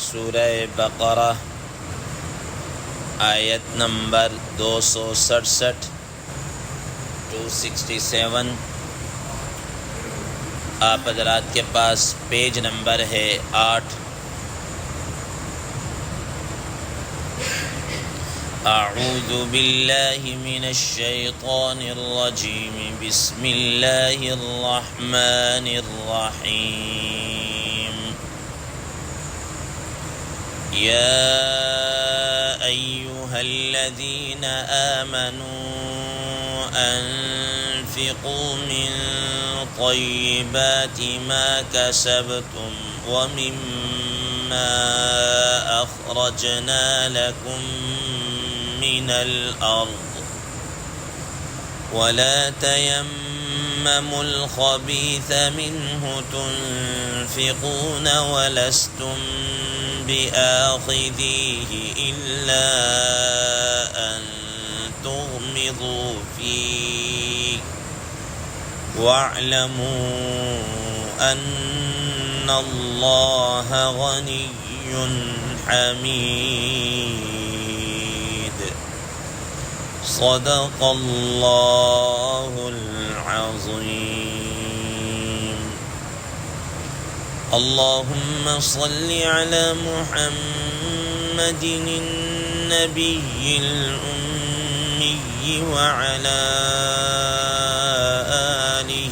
سورہ بقرہ آیت نمبر 267 267 آپ حضرات کے پاس پیج نمبر ہے 8۔ اعوذ باللہ من الشیطان الرجیم بسم اللہ الرحمن الرحیم یا ایہا الذین آمنوا انفقوا من طیبات ما کسبتم ومما اخرجنا لکم من الأرض ولا تيمموا الخبيث منه تنفقون ولستم بآخذيه إلا أن تغمضوا فيه واعلموا أن الله غني حميد صدق اللہ العظیم۔ اللہم صل علی محمد النبی الأمی وعلى آلہ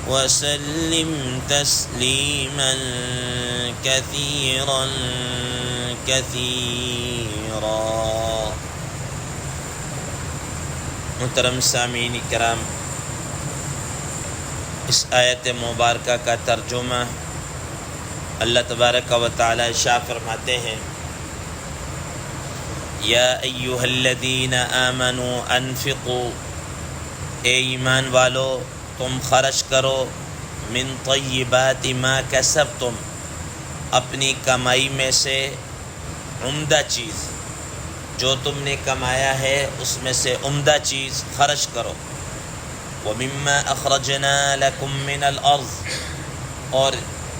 وسلم تسلیما کثیرا کثیرا۔ محترم سامعین کرام، اس آیت مبارکہ کا ترجمہ اللہ تبارک و تعالی ارشاد فرماتے ہیں، یا ایہا الذین آمنوا انفقوا، اے ایمان والو تم خرچ کرو، من طیبات ما کسبتم، اپنی کمائی میں سے عمدہ چیز جو تم نے کمایا ہے اس میں سے عمدہ چیز خرچ کرو، وَمِمَّا أَخْرَجْنَا لَكُم مِّنَ الْأَرْضِ، اور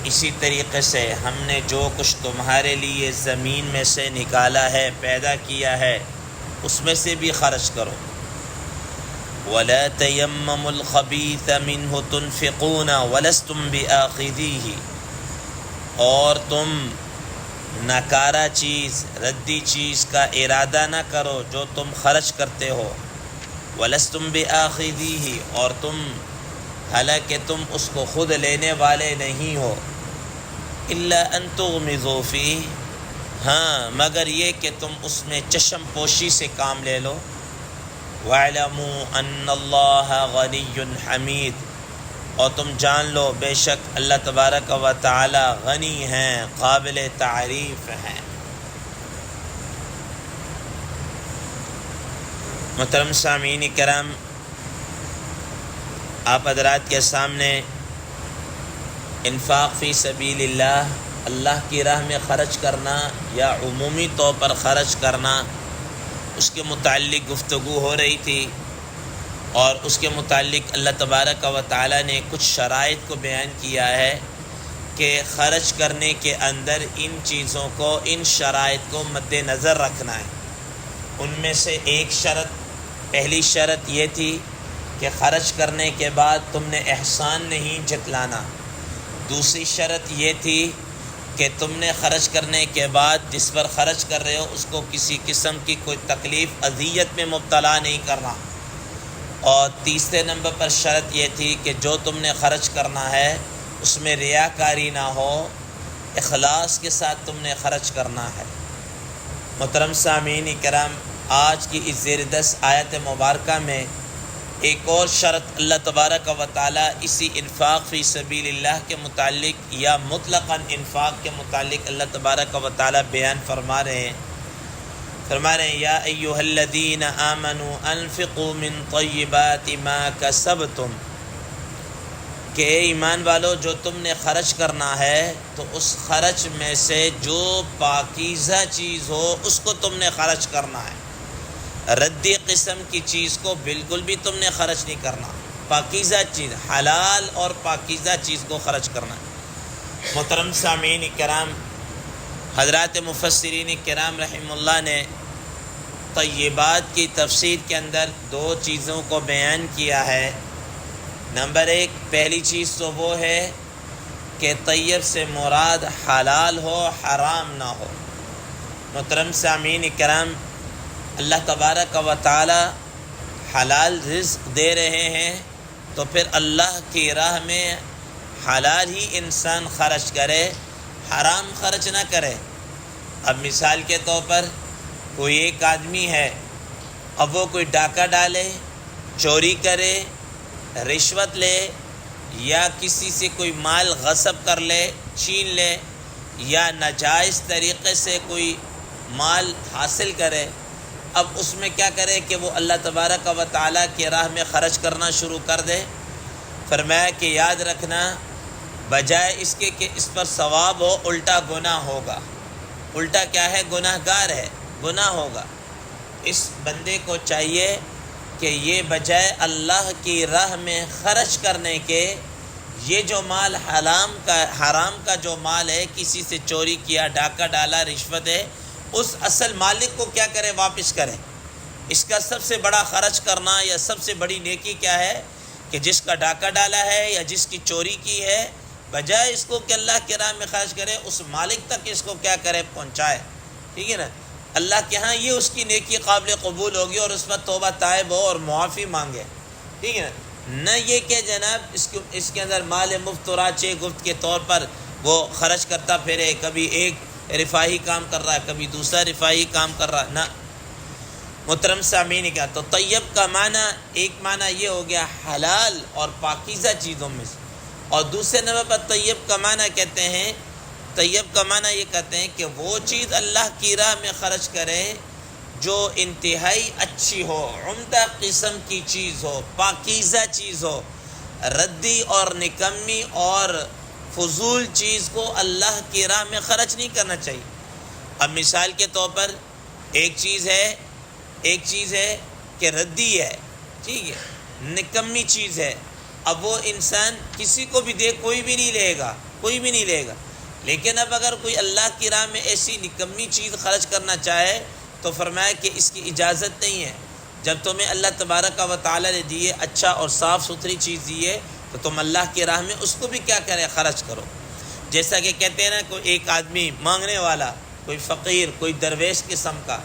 اسی طریقے سے ہم نے جو کچھ تمہارے لیے زمین میں سے نکالا ہے، پیدا کیا ہے، اس میں سے بھی خرچ کرو، وَلَا تَيَمَّمُوا الْخَبِيثَ مِنْهُ تُنْفِقُونَ وَلَسْتُمْ بِآخِذِيهِ، اور تم ناکارہ چیز، ردی چیز کا ارادہ نہ کرو جو تم خرچ کرتے ہو، وَلَسْتُمْ بِآخِذِيهِ، اور تم حالانکہ تم اس کو خود لینے والے نہیں ہو، إِلَّا أَن تُغْمِضُوا فِيهِ، ہاں مگر یہ کہ تم اس میں چشم پوشی سے کام لے لو، وَاعْلَمُوا أَنَّ اللَّهَ غَنِيٌّ حَمِيدٌ، اور تم جان لو بے شک اللہ تبارک و تعالی غنی ہیں، قابل تعریف ہیں۔ محترم سامعین کرام، آپ حضرات کے سامنے انفاق فی سبیل اللہ، اللہ کی راہ میں خرچ کرنا یا عمومی طور پر خرچ کرنا، اس کے متعلق گفتگو ہو رہی تھی، اور اس کے متعلق اللہ تبارک و تعالی نے کچھ شرائط کو بیان کیا ہے کہ خرچ کرنے کے اندر ان چیزوں کو، ان شرائط کو مد نظر رکھنا ہے۔ ان میں سے ایک شرط، پہلی شرط یہ تھی کہ خرچ کرنے کے بعد تم نے احسان نہیں جتلانا۔ دوسری شرط یہ تھی کہ تم نے خرچ کرنے کے بعد جس پر خرچ کر رہے ہو اس کو کسی قسم کی کوئی تکلیف، اذیت میں مبتلا نہیں کرنا۔ اور تیسرے نمبر پر شرط یہ تھی کہ جو تم نے خرچ کرنا ہے اس میں ریاکاری نہ ہو، اخلاص کے ساتھ تم نے خرچ کرنا ہے۔ محترم سامعین کرام، آج کی اس زیر دست آیت مبارکہ میں ایک اور شرط اللہ تبارک و تعالی اسی انفاق فی سبیل اللہ کے متعلق یا مطلقاً انفاق کے متعلق اللہ تبارک و تعالی بیان فرما رہے ہیں۔ یا ایہا الذین آمنوا انفقوا من طیبات ما کسبتم، کہ اے ایمان والو جو تم نے خرچ کرنا ہے تو اس خرچ میں سے جو پاکیزہ چیز ہو اس کو تم نے خرچ کرنا ہے، ردی قسم کی چیز کو بالکل بھی تم نے خرچ نہیں کرنا، پاکیزہ چیز، حلال اور پاکیزہ چیز کو خرچ کرنا ہے۔ محترم سامعین کرام، حضرات مفسرین کرام رحم اللہ نے طیبات کی تفسیر کے اندر دو چیزوں کو بیان کیا ہے۔ نمبر ایک، پہلی چیز تو وہ ہے کہ طیب سے مراد حلال ہو، حرام نہ ہو۔ محترم سامعین کرام، اللہ تبارک و تعالی حلال رزق دے رہے ہیں تو پھر اللہ کی راہ میں حلال ہی انسان خرچ کرے، حرام خرچ نہ کرے۔ اب مثال کے طور پر کوئی ایک آدمی ہے، اب وہ کوئی ڈاکہ ڈالے، چوری کرے، رشوت لے، یا کسی سے کوئی مال غصب کر لے، چھین لے، یا ناجائز طریقے سے کوئی مال حاصل کرے، اب اس میں کیا کرے کہ وہ اللہ تبارک و تعالیٰ کی راہ میں خرچ کرنا شروع کر دے۔ فرمایا کہ یاد رکھنا، بجائے اس کے کہ اس پر ثواب ہو، الٹا گناہ ہوگا۔ الٹا کیا ہے؟ گناہ گار ہے، گناہ ہوگا۔ اس بندے کو چاہیے کہ یہ بجائے اللہ کی راہ میں خرچ کرنے کے، یہ جو مال حرام کا جو مال ہے، کسی سے چوری کیا، ڈاکہ ڈالا، رشوت ہے، اس اصل مالک کو کیا کرے؟ واپس کرے۔ اس کا سب سے بڑا خرچ کرنا یا سب سے بڑی نیکی کیا ہے کہ جس کا ڈاکہ ڈالا ہے یا جس کی چوری کی ہے، بجائے اس کو کہ اللہ کی راہ میں خرچ کرے، اس مالک تک اس کو کیا کرے؟ پہنچائے۔ ٹھیک ہے نا؟ اللہ کے ہاں یہ اس کی نیکی قابل قبول ہوگی اور اس پر توبہ طائب ہو اور معافی مانگے۔ ٹھیک ہے نا؟ نہ یہ کہ جناب اس کے اندر مال مفت و راچے گفت کے طور پر وہ خرچ کرتا پھرے، کبھی ایک رفاہی کام کر رہا ہے، کبھی دوسرا رفاہی کام کر رہا ہے، نہ۔ محترم سامعین کیا تو طیب کا معنی، ایک معنی یہ ہو گیا حلال اور پاکیزہ چیزوں میں سے، اور دوسرے نمبر پر طیب کا معنی کہتے ہیں، طیب کا معنی یہ کہتے ہیں کہ وہ چیز اللہ کی راہ میں خرچ کرے جو انتہائی اچھی ہو، عمدہ قسم کی چیز ہو، پاکیزہ چیز ہو۔ ردی اور نکمی اور فضول چیز کو اللہ کی راہ میں خرچ نہیں کرنا چاہیے۔ اب مثال کے طور پر ایک چیز ہے کہ ردی ہے، ٹھیک ہے، نکمی چیز ہے، اب وہ انسان کسی کو بھی دے، کوئی بھی نہیں لے گا۔ لیکن اب اگر کوئی اللہ کی راہ میں ایسی نکمی چیز خرچ کرنا چاہے تو فرمایا کہ اس کی اجازت نہیں ہے۔ جب تمہیں اللہ تبارک و تعالی نے دیے، اچھا اور صاف ستھری چیز دیے، تو تم اللہ کی راہ میں اس کو بھی کیا کرے؟ خرچ کرو۔ جیسا کہ کہتے ہیں نا، کوئی ایک آدمی مانگنے والا، کوئی فقیر، کوئی درویش قسم کا،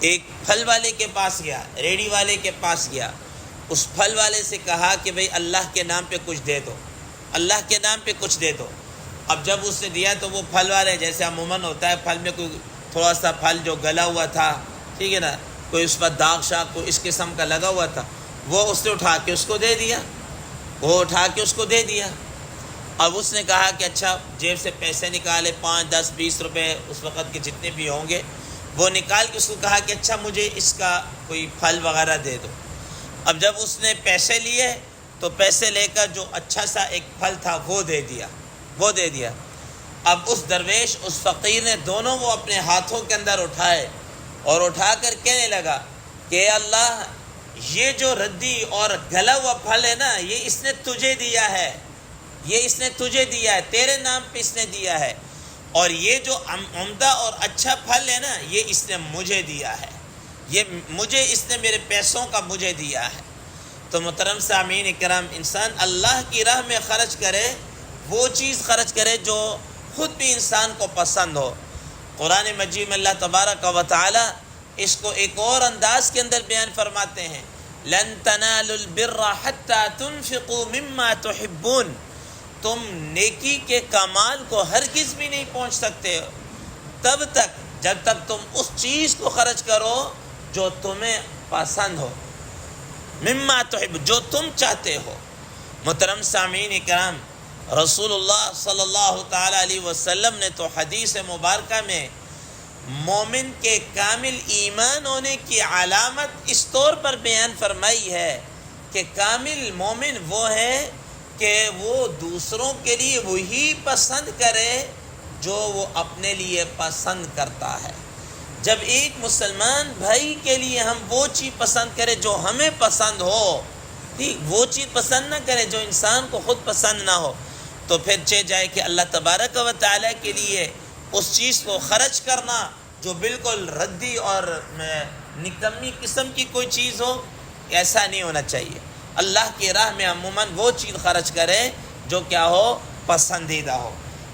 ایک پھل والے کے پاس گیا، ریڑھی والے کے پاس گیا، اس پھل والے سے کہا کہ بھئی اللہ کے نام پہ کچھ دے دو، اللہ کے نام پہ کچھ دے دو۔ اب جب اس نے دیا تو وہ پھل والے، جیسے عموماً ہوتا ہے، پھل میں کوئی تھوڑا سا پھل جو گلا ہوا تھا، ٹھیک ہے نا، کوئی اس پر داغ شاغ کوئی اس قسم کا لگا ہوا تھا، وہ اس نے اٹھا کے اس کو دے دیا۔ اب اس نے کہا کہ اچھا، جیب سے پیسے نکالے، 5، 10، 20 روپے اس وقت کے جتنے بھی ہوں گے، وہ نکال کے اس کو کہا کہ اچھا مجھے اس کا کوئی پھل وغیرہ دے دو۔ اب جب اس نے پیسے لیے تو پیسے لے کر جو اچھا سا ایک پھل تھا وہ دے دیا۔ اب اس درویش، اس فقیر نے دونوں وہ اپنے ہاتھوں کے اندر اٹھائے اور اٹھا کر کہنے لگا کہ اے اللہ، یہ جو ردی اور گلا ہوا پھل ہے نا، یہ اس نے تجھے دیا ہے، تیرے نام پہ اس نے دیا ہے، اور یہ جو عمدہ اور اچھا پھل ہے نا، یہ اس نے مجھے دیا ہے، اس نے میرے پیسوں کا مجھے دیا ہے۔ تو محترم سامعین کرام، انسان اللہ کی راہ میں خرچ کرے، وہ چیز خرچ کرے جو خود بھی انسان کو پسند ہو۔ قرآن مجید میں اللہ تبارک و تعالی اس کو ایک اور انداز کے اندر بیان فرماتے ہیں، لن تنالوا البر حتى تنفقوا مما تحبون، تم نیکی کے کمال کو ہرگز بھی نہیں پہنچ سکتے تب تک جب تک تم اس چیز کو خرچ کرو جو تمہیں پسند ہو، مما تحب، جو تم چاہتے ہو۔ محترم سامعین کرام، رسول اللہ صلی اللہ تعالی علیہ وسلم نے تو حدیث مبارکہ میں مومن کے کامل ایمان ہونے کی علامت اس طور پر بیان فرمائی ہے کہ کامل مومن وہ ہے کہ وہ دوسروں کے لیے وہی پسند کرے جو وہ اپنے لیے پسند کرتا ہے۔ جب ایک مسلمان بھائی کے لیے ہم وہ چیز پسند کرے جو ہمیں پسند ہو، ٹھیک، وہ چیز پسند نہ کرے جو انسان کو خود پسند نہ ہو، تو پھر چہ جائے کہ اللہ تبارک و تعالیٰ کے لیے اس چیز کو خرچ کرنا جو بالکل ردی اور نکمی قسم کی کوئی چیز ہو، ایسا نہیں ہونا چاہیے۔ اللہ کی راہ میں عموماً وہ چیز خرچ کرے جو کیا ہو، پسندیدہ ہو۔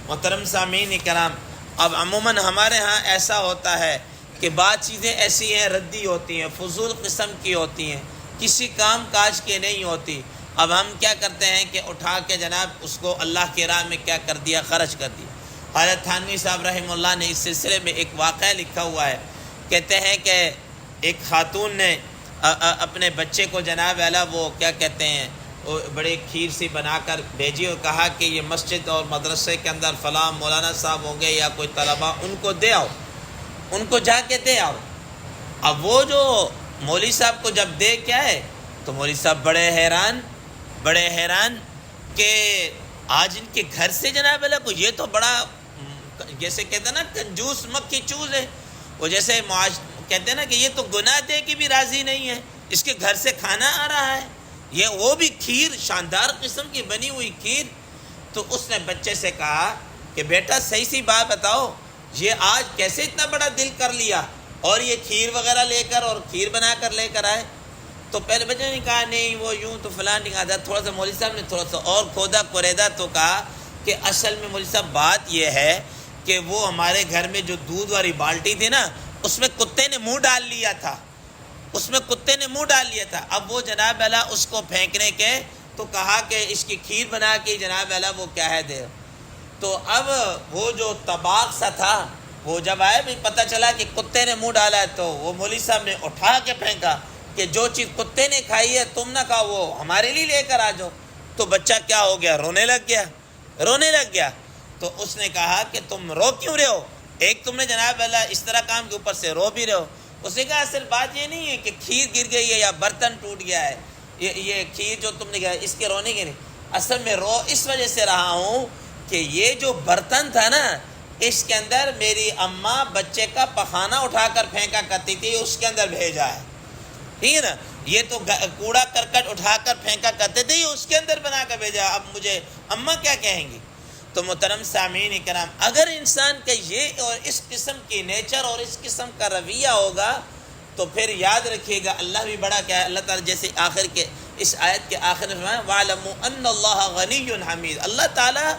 محترم سامعین کرام، اب عموماً ہمارے ہاں ایسا ہوتا ہے کہ بعض چیزیں ایسی ہیں ردی ہوتی ہیں، فضول قسم کی ہوتی ہیں، کسی کام کاج کے نہیں ہوتی۔ اب ہم کیا کرتے ہیں کہ اٹھا کے جناب اس کو اللہ کی راہ میں کیا کر دیا، خرچ کر دیا۔ حضرت تھانوی صاحب رحمہ اللہ نے اس سلسلے میں ایک واقعہ لکھا ہوا ہے، کہتے ہیں کہ ایک خاتون نے اپنے بچے کو جناب والا وہ کیا کہتے ہیں، وہ بڑے کھیر سی بنا کر بھیجی اور کہا کہ یہ مسجد اور مدرسے کے اندر فلاں مولانا صاحب ہوں گے یا کوئی طلبہ، ان کو دے آؤ، ان کو جا کے دے آؤ۔ اب وہ جو مولوی صاحب کو جب دے کے آئے تو مولوی صاحب بڑے حیران کہ آج ان کے گھر سے جناب اللہ کو یہ تو بڑا، جیسے کہتے ہیں نا کنجوس مکھی چوز ہے، وہ جیسے کہتے ہیں نا کہ یہ تو گناہ دے کے بھی راضی نہیں ہے، اس کے گھر سے کھانا آ رہا ہے، یہ وہ بھی کھیر، شاندار قسم کی بنی ہوئی کھیر۔ تو اس نے بچے سے کہا کہ بیٹا صحیح سی بات بتاؤ، یہ آج کیسے اتنا بڑا دل کر لیا اور یہ کھیر وغیرہ لے کر اور کھیر بنا کر لے کر آئے؟ تو پہلے بچے نے کہا نہیں وہ یوں تو فلاں نہیں کہا۔ تھوڑا سا مولوی صاحب نے تھوڑا سا اور کھودا کوریدا تو کہا کہ اصل میں مولوی صاحب بات یہ ہے کہ وہ ہمارے گھر میں جو دودھ والی بالٹی تھی نا، اس میں کتے نے منہ ڈال لیا تھا، اب وہ جناب والا اس کو پھینکنے کے تو کہا کہ اس کی کھیر بنا کے جناب والا وہ کیا ہے دے۔ تو اب وہ جو طباخ سا تھا وہ جب آئے بھی پتہ چلا کہ کتے نے منہ ڈالا ہے، تو وہ مولوی صاحب نے اٹھا کے پھینکا کہ جو چیز کتے نے کھائی ہے تم نہ کھاؤ، وہ ہمارے لیے لے کر آ جاؤ۔ تو بچہ کیا ہو گیا، رونے لگ گیا۔ تو اس نے کہا کہ تم رو کیوں رہے ہو، ایک تم نے جناب اللہ اس طرح کام کے اوپر سے رو بھی رہے ہو۔ اس نے کہا اصل بات یہ نہیں ہے کہ کھیر گر گئی ہے یا برتن ٹوٹ گیا ہے، یہ کھیر جو تم نے کہا اس کے رونے کے نہیں، اصل میں رو اس وجہ سے رہا ہوں کہ یہ جو برتن تھا نا، اس کے اندر میری اماں بچے کا پخانہ اٹھا کر پھینکا کرتی تھی، اس کے اندر بھیجا ہے، ٹھیک ہے نا، یہ تو کوڑا کرکٹ اٹھا کر پھینکا کرتے تھے، یہ اس کے اندر بنا کر بھیجا، اب مجھے اماں کیا کہیں گی؟ تو محترم سامعین کرام، اگر انسان کا یہ اور اس قسم کی نیچر اور اس قسم کا رویہ ہوگا تو پھر یاد رکھیے گا اللہ بھی بڑا کیا ہے، اللہ تعالیٰ جیسے آخر کے اس آیت کے آخر میں فرمایا وَاعْلَمُوا أَنَّ اللَّهَ غَنِيٌّ حَمِيدٌ، اللہ تعالیٰ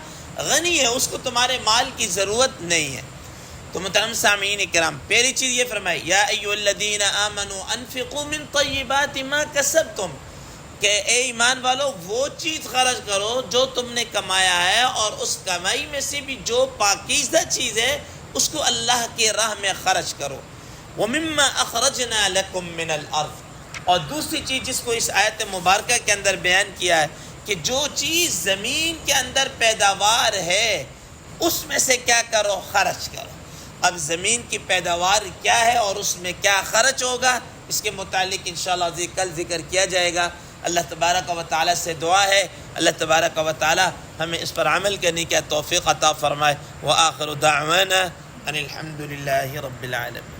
غنی ہے، اس کو تمہارے مال کی ضرورت نہیں ہے۔ تو محترم سامعین کرام، پہلی چیز یہ فرمائی یا ایھا الذین آمنوا انفقوا من طیبات ما کسبتم، کہ اے ایمان والو وہ چیز خرچ کرو جو تم نے کمایا ہے، اور اس کمائی میں سے بھی جو پاکیزہ چیز ہے اس کو اللہ کی راہ میں خرچ کرو۔ وَمِمَّا أَخْرَجْنَا لَكُم مِّنَ الْأَرْضِ، اور دوسری چیز جس کو اس آیت مبارکہ کے اندر بیان کیا ہے کہ جو چیز زمین کے اندر پیداوار ہے اس میں سے کیا کرو، خرچ کرو۔ اب زمین کی پیداوار کیا ہے اور اس میں کیا خرچ ہوگا، اس کے متعلق انشاءاللہ کل ذکر کیا جائے گا۔ اللہ تبارک و تعالیٰ سے دعا ہے اللہ تبارک و تعالیٰ ہمیں اس پر عمل کرنے کی توفیق عطا فرمائے۔ وآخر دعوانا ان الحمد للہ رب العالمین۔